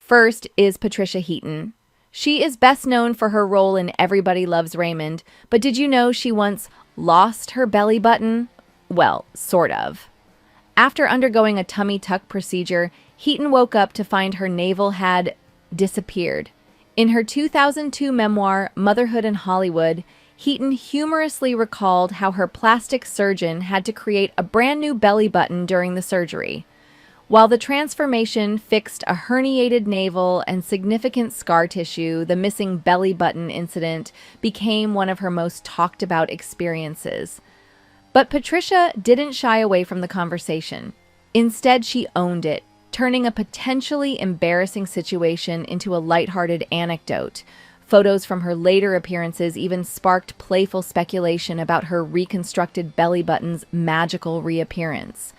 First is Patricia Heaton. She is best known for her role in Everybody Loves Raymond, but did you know she once lost her belly button? Well, sort of. After undergoing a tummy tuck procedure, Heaton woke up to find her navel had disappeared. In her 2002 memoir, Motherhood in Hollywood, Heaton humorously recalled how her plastic surgeon had to create a brand new belly button during the surgery. While the transformation fixed a herniated navel and significant scar tissue, the missing belly button incident became one of her most talked about experiences. But Patricia didn't shy away from the conversation. Instead, she owned it, turning a potentially embarrassing situation into a lighthearted anecdote. Photos from her later appearances even sparked playful speculation about her reconstructed belly button's magical reappearance.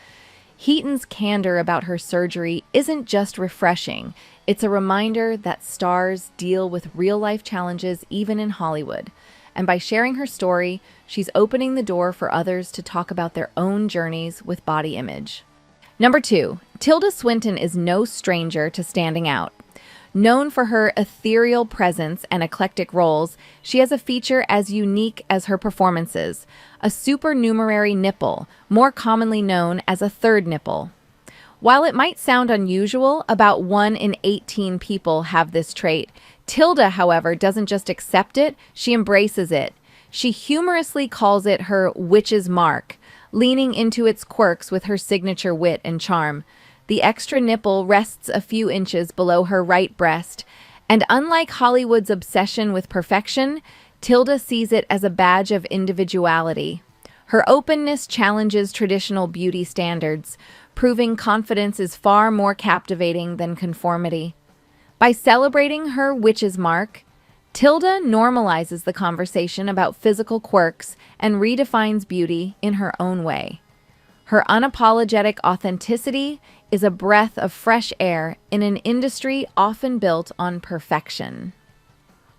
Heaton's candor about her surgery isn't just refreshing, it's a reminder that stars deal with real-life challenges even in Hollywood. And by sharing her story, she's opening the door for others to talk about their own journeys with body image. Number 2, Tilda Swinton is no stranger to standing out. Known for her ethereal presence and eclectic roles, she has a feature as unique as her performances, a supernumerary nipple, more commonly known as a third nipple. While it might sound unusual, about 1 in 18 people have this trait. Tilda, however, doesn't just accept it, she embraces it. She humorously calls it her witch's mark, leaning into its quirks with her signature wit and charm. The extra nipple rests a few inches below her right breast, and unlike Hollywood's obsession with perfection, Tilda sees it as a badge of individuality. Her openness challenges traditional beauty standards, proving confidence is far more captivating than conformity. By celebrating her witch's mark, Tilda normalizes the conversation about physical quirks and redefines beauty in her own way. Her unapologetic authenticity is a breath of fresh air in an industry often built on perfection.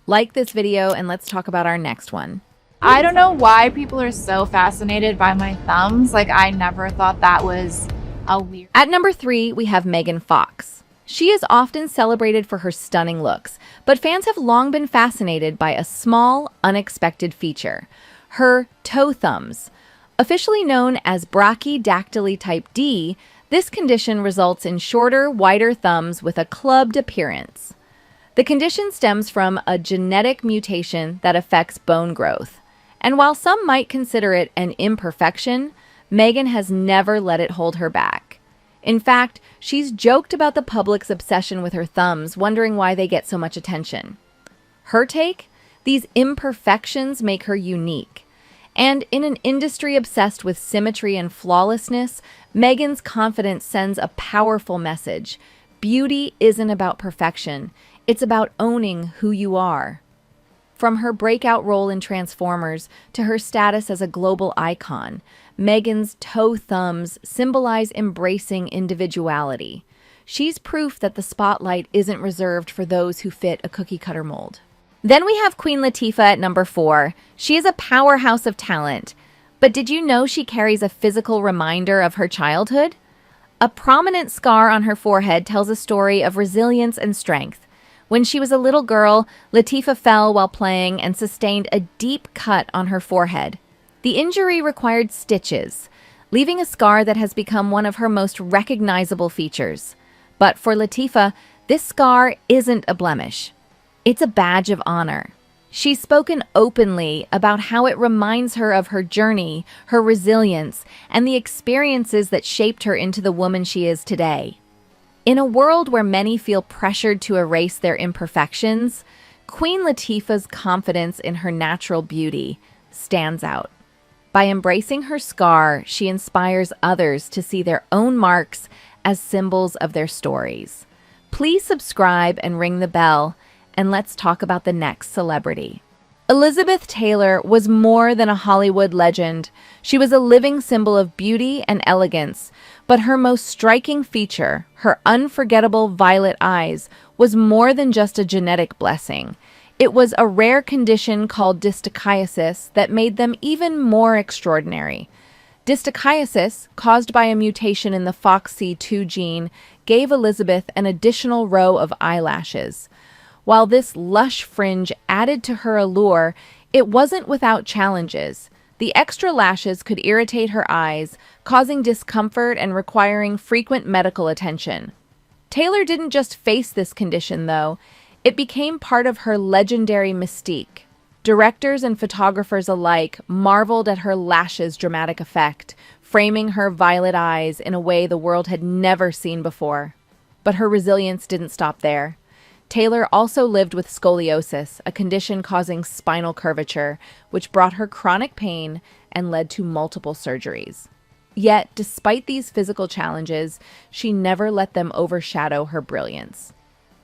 Like this video and let's talk about our next one. I don't know why people are so fascinated by my thumbs. Like, I never thought that was a weird... At number 3, we have Megan Fox. She is often celebrated for her stunning looks, but fans have long been fascinated by a small, unexpected feature: her toe thumbs. Officially known as brachydactyly type D, this condition results in shorter, wider thumbs with a clubbed appearance. The condition stems from a genetic mutation that affects bone growth. And while some might consider it an imperfection, Megan has never let it hold her back. In fact, she's joked about the public's obsession with her thumbs, wondering why they get so much attention. Her take? These imperfections make her unique. And in an industry obsessed with symmetry and flawlessness, Megan's confidence sends a powerful message. Beauty isn't about perfection. It's about owning who you are. From her breakout role in Transformers to her status as a global icon, Megan's toe thumbs symbolize embracing individuality. She's proof that the spotlight isn't reserved for those who fit a cookie-cutter mold. Then we have Queen Latifah at number 4. She is a powerhouse of talent. But did you know she carries a physical reminder of her childhood? A prominent scar on her forehead tells a story of resilience and strength. When she was a little girl, Latifah fell while playing and sustained a deep cut on her forehead. The injury required stitches, leaving a scar that has become one of her most recognizable features. But for Latifah, this scar isn't a blemish. It's a badge of honor. She's spoken openly about how it reminds her of her journey, her resilience, and the experiences that shaped her into the woman she is today. In a world where many feel pressured to erase their imperfections, Queen Latifah's confidence in her natural beauty stands out. By embracing her scar, she inspires others to see their own marks as symbols of their stories. Please subscribe and ring the bell, and let's talk about the next celebrity. Elizabeth Taylor was more than a Hollywood legend. She was a living symbol of beauty and elegance, but her most striking feature, her unforgettable violet eyes, was more than just a genetic blessing. It was a rare condition called dystochiasis that made them even more extraordinary. Dystochiasis, caused by a mutation in the FOXC2 gene, gave Elizabeth an additional row of eyelashes. While this lush fringe added to her allure, it wasn't without challenges. The extra lashes could irritate her eyes, causing discomfort and requiring frequent medical attention. Taylor didn't just face this condition, though. It became part of her legendary mystique. Directors and photographers alike marveled at her lashes' dramatic effect, framing her violet eyes in a way the world had never seen before. But her resilience didn't stop there. Taylor also lived with scoliosis, a condition causing spinal curvature, which brought her chronic pain and led to multiple surgeries. Yet, despite these physical challenges, she never let them overshadow her brilliance.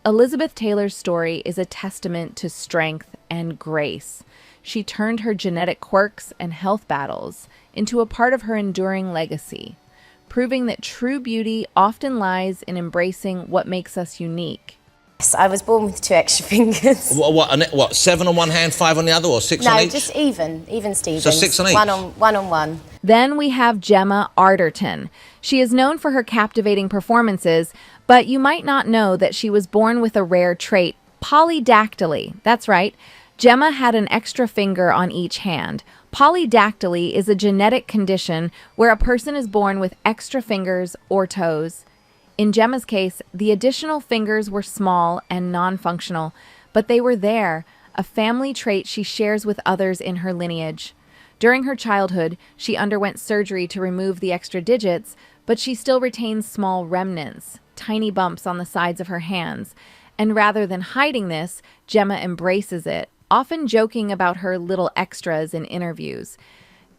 Elizabeth Taylor's story is a testament to strength and grace. She turned her genetic quirks and health battles into a part of her enduring legacy, proving that true beauty often lies in embracing what makes us unique. Yes, I was born with 2 extra fingers. What, 7 on one hand, 5 on the other, or 6 on each? No, just even Stevens. So 6 on each? One on one. Then we have Gemma Arterton. She is known for her captivating performances, but you might not know that she was born with a rare trait, polydactyly. That's right. Gemma had an extra finger on each hand. Polydactyly is a genetic condition where a person is born with extra fingers or toes. In Gemma's case, the additional fingers were small and non-functional, but they were there, a family trait she shares with others in her lineage. During her childhood, she underwent surgery to remove the extra digits, but she still retains small remnants, tiny bumps on the sides of her hands. And rather than hiding this, Gemma embraces it, often joking about her little extras in interviews.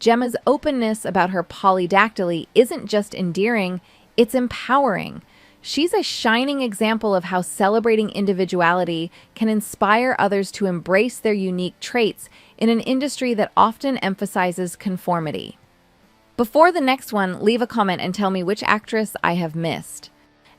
Gemma's openness about her polydactyly isn't just endearing, it's empowering. She's a shining example of how celebrating individuality can inspire others to embrace their unique traits in an industry that often emphasizes conformity. Before the next one, leave a comment and tell me which actress I have missed.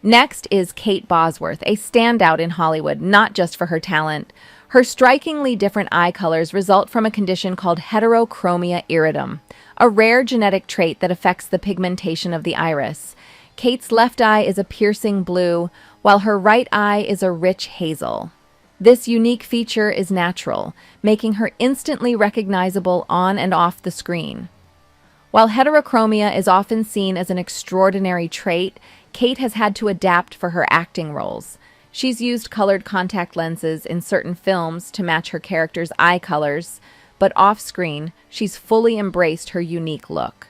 Next is Kate Bosworth, a standout in Hollywood, not just for her talent. Her strikingly different eye colors result from a condition called heterochromia iridum, a rare genetic trait that affects the pigmentation of the iris. Kate's left eye is a piercing blue, while her right eye is a rich hazel. This unique feature is natural, making her instantly recognizable on and off the screen. While heterochromia is often seen as an extraordinary trait, Kate has had to adapt for her acting roles. She's used colored contact lenses in certain films to match her character's eye colors, but off-screen, she's fully embraced her unique look.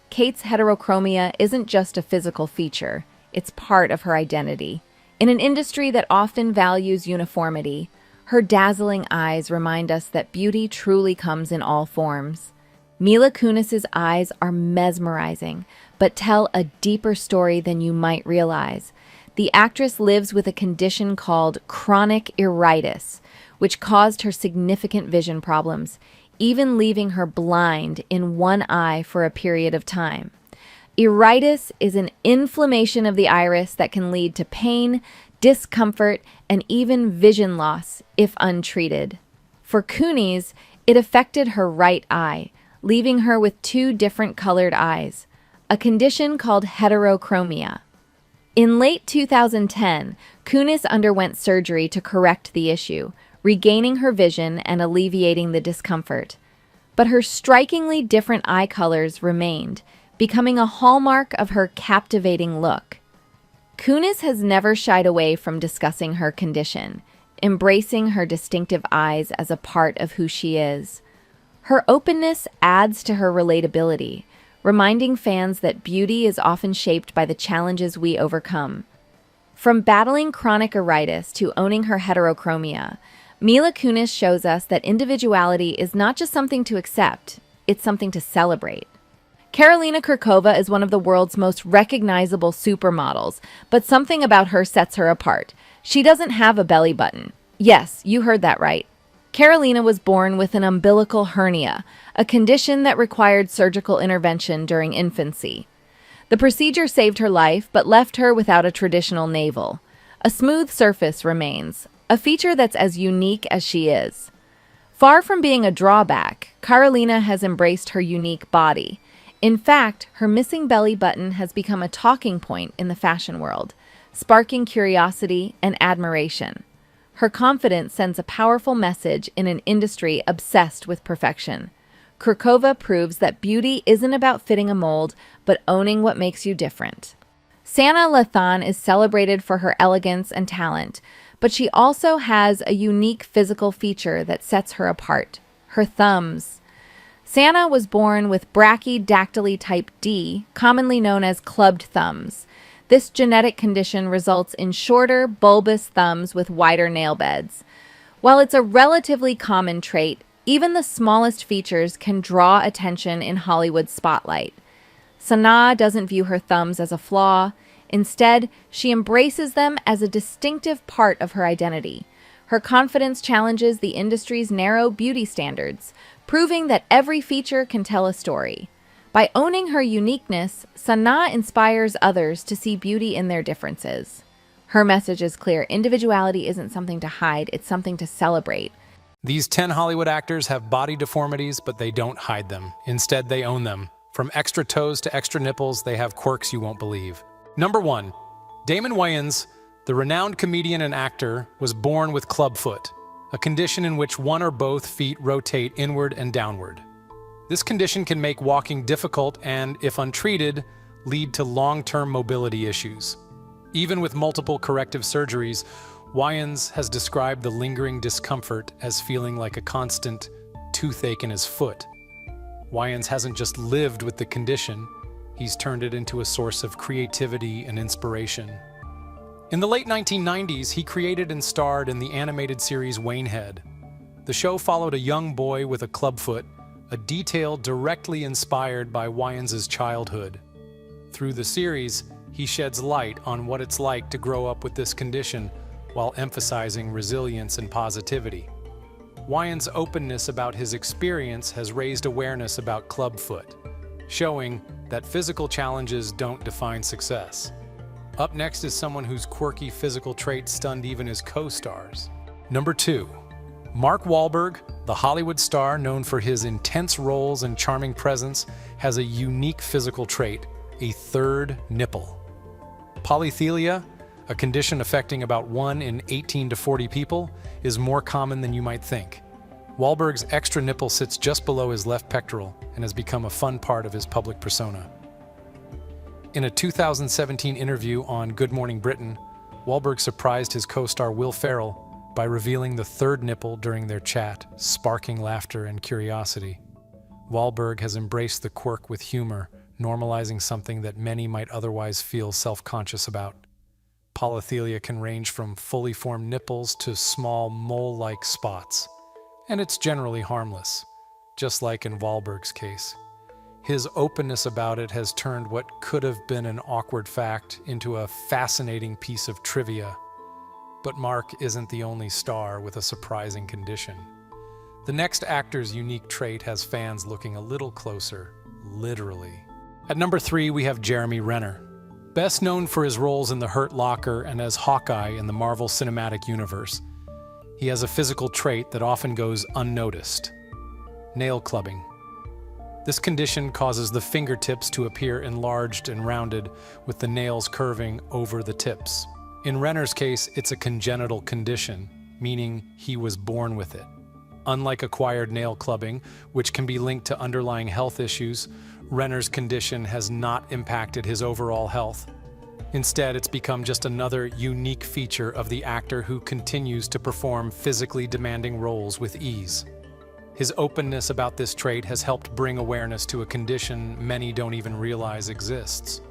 Kate's heterochromia isn't just a physical feature, it's part of her identity. In an industry that often values uniformity, her dazzling eyes remind us that beauty truly comes in all forms. Mila Kunis's eyes are mesmerizing, but tell a deeper story than you might realize. The actress lives with a condition called chronic iritis, which caused her significant vision problems, even leaving her blind in one eye for a period of time. Iritis is an inflammation of the iris that can lead to pain, discomfort, and even vision loss if untreated. For Kunis, it affected her right eye, leaving her with 2 different colored eyes, a condition called heterochromia. In late 2010, Kunis underwent surgery to correct the issue, regaining her vision and alleviating the discomfort. But her strikingly different eye colors remained, becoming a hallmark of her captivating look. Kunis has never shied away from discussing her condition, embracing her distinctive eyes as a part of who she is. Her openness adds to her relatability, reminding fans that beauty is often shaped by the challenges we overcome. From battling chronic iritis to owning her heterochromia, Mila Kunis shows us that individuality is not just something to accept, it's something to celebrate. Karolina Kurkova is one of the world's most recognizable supermodels, but something about her sets her apart. She doesn't have a belly button. Yes, you heard that right. Karolina was born with an umbilical hernia, a condition that required surgical intervention during infancy. The procedure saved her life, but left her without a traditional navel. A smooth surface remains, a feature that's as unique as she is. Far from being a drawback, Karolina has embraced her unique body. In fact, her missing belly button has become a talking point in the fashion world. sparking curiosity and admiration. Her confidence sends a powerful message in an industry obsessed with perfection. Kurkova proves that beauty isn't about fitting a mold, but owning what makes you different. Sana Lathan is celebrated for her elegance and talent, but she also has a unique physical feature that sets her apart: her thumbs. Sana was born with brachydactyly type D, commonly known as clubbed thumbs. This genetic condition results in shorter, bulbous thumbs with wider nail beds. While it's a relatively common trait, even the smallest features can draw attention in Hollywood's spotlight. Sana doesn't view her thumbs as a flaw. Instead, she embraces them as a distinctive part of her identity. Her confidence challenges the industry's narrow beauty standards, proving that every feature can tell a story. By owning her uniqueness, Sana inspires others to see beauty in their differences. Her message is clear: individuality isn't something to hide, it's something to celebrate. These 10 Hollywood actors have body deformities, but they don't hide them. Instead, they own them. From extra toes to extra nipples, they have quirks you won't believe. Number 1. Damon Wayans, the renowned comedian and actor, was born with clubfoot, a condition in which one or both feet rotate inward and downward. This condition can make walking difficult and, if untreated, lead to long-term mobility issues. Even with multiple corrective surgeries, Wayans has described the lingering discomfort as feeling like a constant toothache in his foot. Wayans hasn't just lived with the condition, he's turned it into a source of creativity and inspiration. In the late 1990s, he created and starred in the animated series Waynehead. The show followed a young boy with a clubfoot, a detail directly inspired by Wayans' childhood. Through the series, he sheds light on what it's like to grow up with this condition while emphasizing resilience and positivity. Wayans' openness about his experience has raised awareness about clubfoot, showing that physical challenges don't define success. Up next is someone whose quirky physical traits stunned even his co-stars. Number 2. Mark Wahlberg, the Hollywood star known for his intense roles and charming presence, has a unique physical trait: a third nipple. Polythelia, a condition affecting about 1 in 18 to 40 people, is more common than you might think. Wahlberg's extra nipple sits just below his left pectoral and has become a fun part of his public persona. In a 2017 interview on Good Morning Britain, Wahlberg surprised his co-star Will Ferrell by revealing the third nipple during their chat, sparking laughter and curiosity. Wahlberg has embraced the quirk with humor, normalizing something that many might otherwise feel self-conscious about. Polythelia can range from fully formed nipples to small mole-like spots, and it's generally harmless, just like in Wahlberg's case. His openness about it has turned what could have been an awkward fact into a fascinating piece of trivia. But Mark isn't the only star with a surprising condition. The next actor's unique trait has fans looking a little closer, literally. At number 3, we have Jeremy Renner. Best known for his roles in The Hurt Locker and as Hawkeye in the Marvel Cinematic Universe, he has a physical trait that often goes unnoticed: nail clubbing. This condition causes the fingertips to appear enlarged and rounded, with the nails curving over the tips. In Renner's case, it's a congenital condition, meaning he was born with it. Unlike acquired nail clubbing, which can be linked to underlying health issues, Renner's condition has not impacted his overall health. Instead, it's become just another unique feature of the actor who continues to perform physically demanding roles with ease. His openness about this trait has helped bring awareness to a condition many don't even realize exists.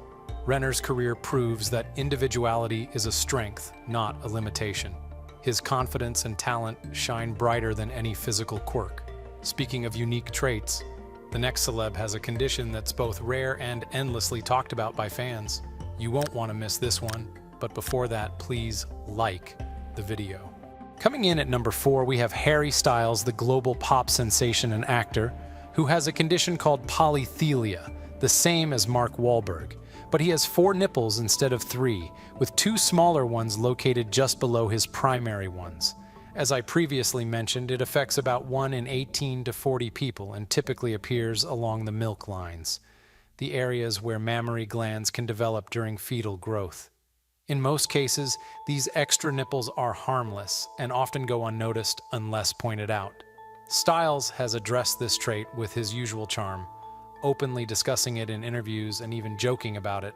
Renner's career proves that individuality is a strength, not a limitation. His confidence and talent shine brighter than any physical quirk. Speaking of unique traits, the next celeb has a condition that's both rare and endlessly talked about by fans. You won't want to miss this one, but before that, please like the video. Coming in at number 4, we have Harry Styles, the global pop sensation and actor, who has a condition called polythelia, the same as Mark Wahlberg, but he has 4 nipples instead of 3, with 2 smaller ones located just below his primary ones. As I previously mentioned, it affects about 1 in 18 to 40 people and typically appears along the milk lines, the areas where mammary glands can develop during fetal growth. In most cases, these extra nipples are harmless and often go unnoticed unless pointed out. Styles has addressed this trait with his usual charm, openly discussing it in interviews and even joking about it.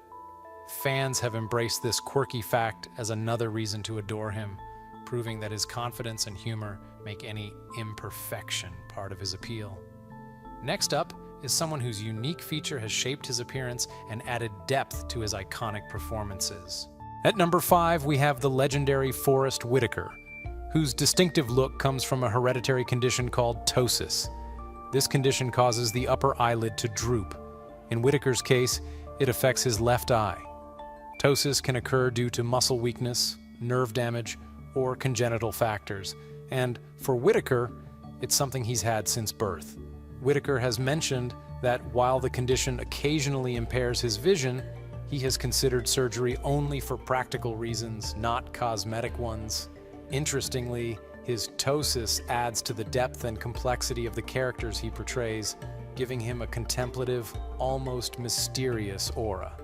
Fans have embraced this quirky fact as another reason to adore him, proving that his confidence and humor make any imperfection part of his appeal. Next up is someone whose unique feature has shaped his appearance and added depth to his iconic performances. At number 5, we have the legendary Forrest Whitaker, whose distinctive look comes from a hereditary condition called ptosis. This condition causes the upper eyelid to droop. In Whitaker's case, it affects his left eye. Ptosis can occur due to muscle weakness, nerve damage, or congenital factors. And for Whitaker, it's something he's had since birth. Whitaker has mentioned that while the condition occasionally impairs his vision, he has considered surgery only for practical reasons, not cosmetic ones. Interestingly, his ptosis adds to the depth and complexity of the characters he portrays, giving him a contemplative, almost mysterious aura.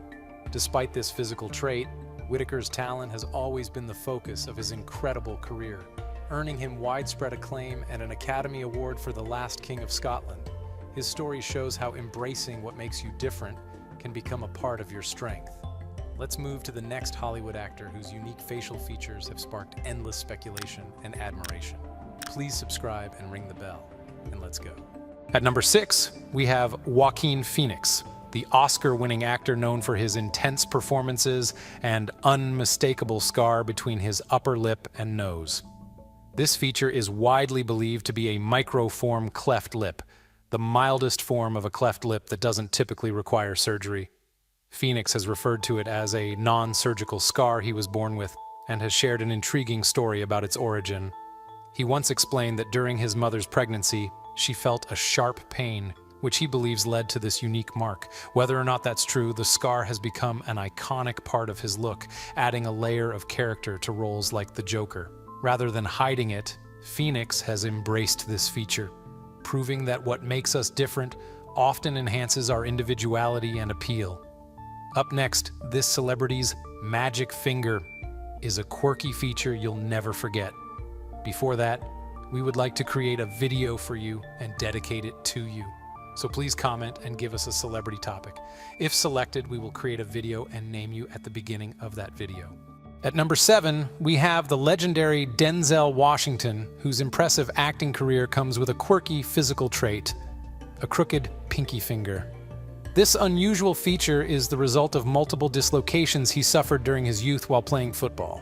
Despite this physical trait, Whitaker's talent has always been the focus of his incredible career, earning him widespread acclaim and an Academy Award for The Last King of Scotland. His story shows how embracing what makes you different can become a part of your strength. Let's move to the next Hollywood actor whose unique facial features have sparked endless speculation and admiration. Please subscribe and ring the bell, and let's go. At number 6, we have Joaquin Phoenix, the Oscar-winning actor known for his intense performances and unmistakable scar between his upper lip and nose. This feature is widely believed to be a microform cleft lip, the mildest form of a cleft lip that doesn't typically require surgery. Phoenix has referred to it as a non-surgical scar he was born with and has shared an intriguing story about its origin. He once explained that during his mother's pregnancy, she felt a sharp pain, which he believes led to this unique mark. Whether or not that's true, the scar has become an iconic part of his look, adding a layer of character to roles like the Joker. Rather than hiding it, Phoenix has embraced this feature, proving that what makes us different often enhances our individuality and appeal. Up next, this celebrity's magic finger is a quirky feature you'll never forget. Before that, we would like to create a video for you and dedicate it to you. So please comment and give us a celebrity topic. If selected, we will create a video and name you at the beginning of that video. At number 7, we have the legendary Denzel Washington, whose impressive acting career comes with a quirky physical trait, a crooked pinky finger. This unusual feature is the result of multiple dislocations he suffered during his youth while playing football.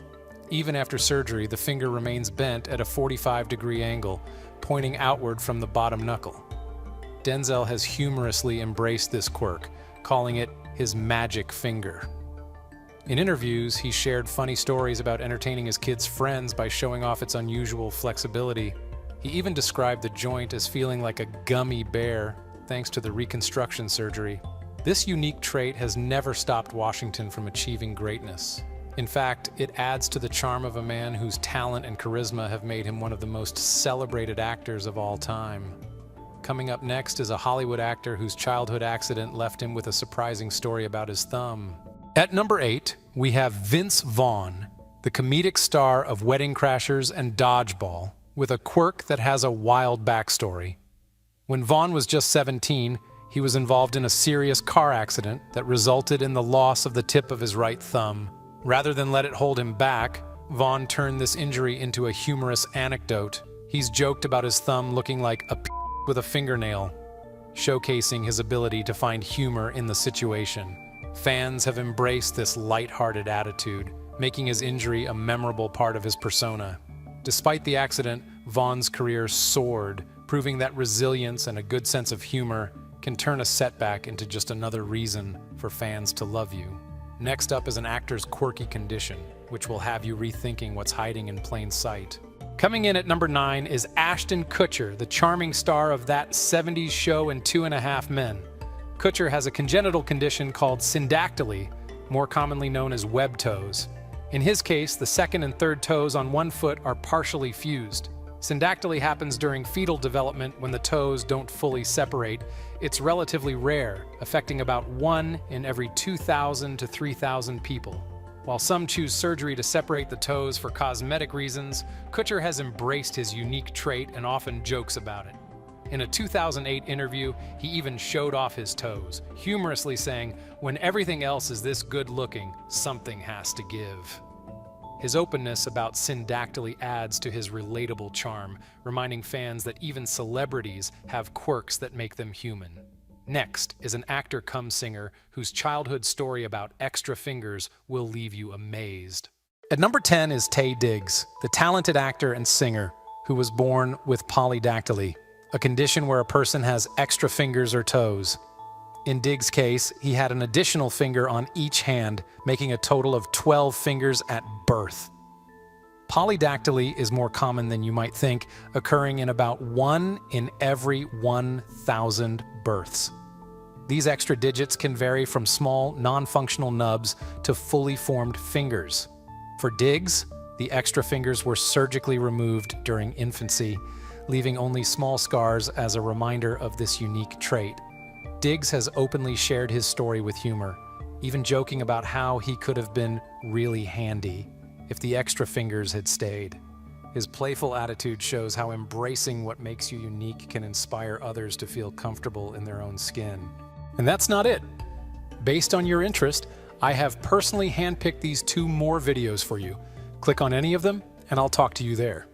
Even after surgery, the finger remains bent at a 45-degree angle, pointing outward from the bottom knuckle. Denzel has humorously embraced this quirk, calling it his magic finger. In interviews, he shared funny stories about entertaining his kids' friends by showing off its unusual flexibility. He even described the joint as feeling like a gummy bear, thanks to the reconstruction surgery. This unique trait has never stopped Washington from achieving greatness. In fact, it adds to the charm of a man whose talent and charisma have made him one of the most celebrated actors of all time. Coming up next is a Hollywood actor whose childhood accident left him with a surprising story about his thumb. At number 8, we have Vince Vaughn, the comedic star of Wedding Crashers and Dodgeball, with a quirk that has a wild backstory. When Vaughn was just 17, he was involved in a serious car accident that resulted in the loss of the tip of his right thumb. Rather than let it hold him back, Vaughn turned this injury into a humorous anecdote. He's joked about his thumb looking like a with a fingernail, showcasing his ability to find humor in the situation. Fans have embraced this lighthearted attitude, making his injury a memorable part of his persona. Despite the accident, Vaughn's career soared, proving that resilience and a good sense of humor can turn a setback into just another reason for fans to love you. Next up is an actor's quirky condition, which will have you rethinking what's hiding in plain sight. Coming in at number 9 is Ashton Kutcher, the charming star of That 70s Show and 2.5 Men. Kutcher has a congenital condition called syndactyly, more commonly known as web toes. In his case, the second and third toes on one foot are partially fused. Syndactyly happens during fetal development when the toes don't fully separate. It's relatively rare, affecting about 1 in every 2,000 to 3,000 people. While some choose surgery to separate the toes for cosmetic reasons, Kutcher has embraced his unique trait and often jokes about it. In a 2008 interview, he even showed off his toes, humorously saying, "When everything else is this good looking, something has to give." His openness about syndactyly adds to his relatable charm, reminding fans that even celebrities have quirks that make them human. Next is an actor-cum-singer whose childhood story about extra fingers will leave you amazed. At number 10 is Taye Diggs, the talented actor and singer who was born with polydactyly, a condition where a person has extra fingers or toes. In Diggs' case, he had an additional finger on each hand, making a total of 12 fingers at birth. Polydactyly is more common than you might think, occurring in about 1 in every 1,000 births. These extra digits can vary from small, non-functional nubs to fully formed fingers. For Diggs, the extra fingers were surgically removed during infancy, leaving only small scars as a reminder of this unique trait. Diggs has openly shared his story with humor, even joking about how he could have been really handy if the extra fingers had stayed. His playful attitude shows how embracing what makes you unique can inspire others to feel comfortable in their own skin. And that's not it. Based on your interest, I have personally handpicked these 2 more videos for you. Click on any of them, and I'll talk to you there.